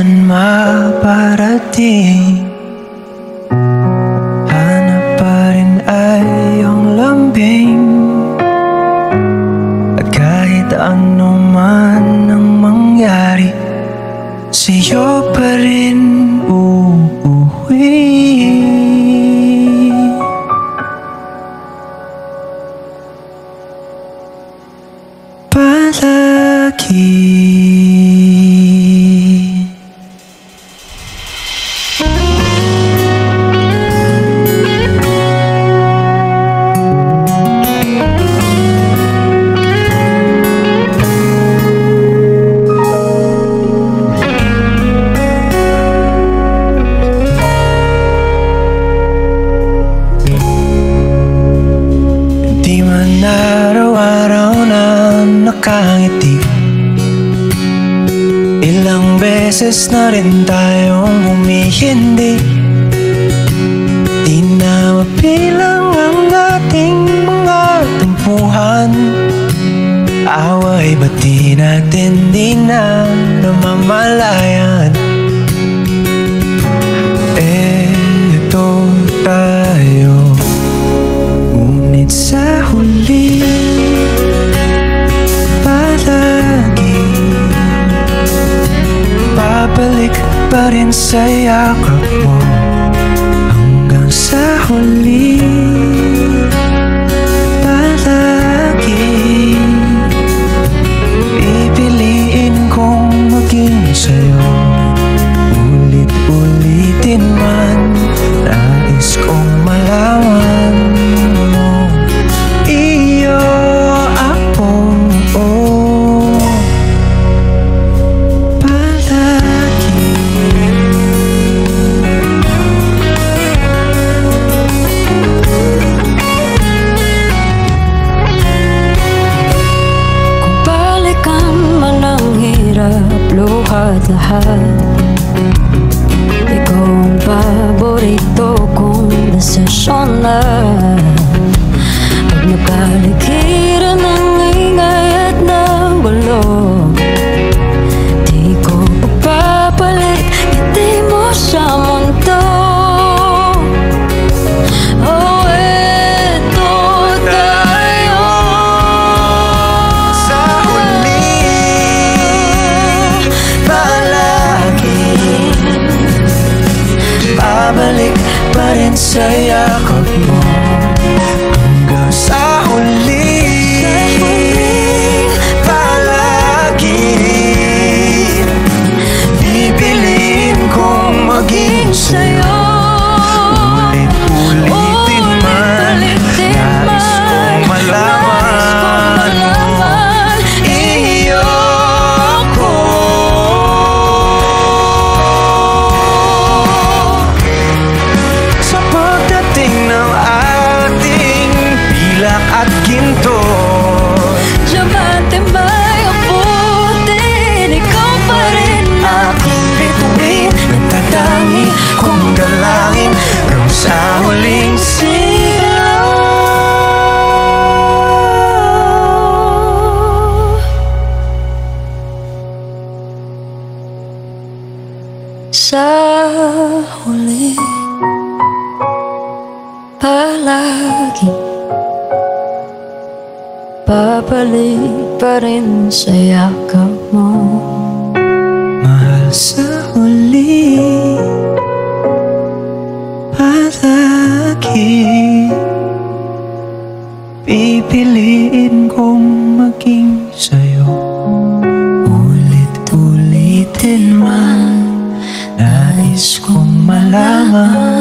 man maparating, hanap pa rin ay iyong lambing. At kahit ano man ang mangyari, sa'yo pa rin uuwi. Palagi. Di man araw-araw na nakangiti, ilang beses na rin tayong humihindi. Di na mapilang ang ating mga tampuhan, away ba't di natin di na namamalayan? Eto tayo, ngunit sa huli palagi babalik pa rin sa yakap mo. Hanggang sa huli palagi pipiliin kong maging sa'yo. Ulit-ulitin man, nais kong malaman mo, iyo ako, palagi. Kung balikan man ang hirap, luhat lahat, ikaw ang paborito kong desisyon na. Pag napaligiran ng ingay at ng gulo, di ko pagpapalit ngiti mo sa mundo. Oh, eto tayo Sa huli palagi babalik pa rin sa yakap mo. Hanggang sa huli palagi pipiliin kong maging sa'yo. Ulit-ulitin man, nais kong malaman mo, iyo ako. Sa pagdating ng ating pilak at ginto, Diamante may abutin, ikaw pa rin aking bituin, nagtatangi kong dalangin hanggang sa huling sigaw. sa huli palagi babalik pa rin sa yakap mo. Mahal, sa huli palagi pipiliin kong maging sa'yo. Ulit-ulitin man, nais kong malaman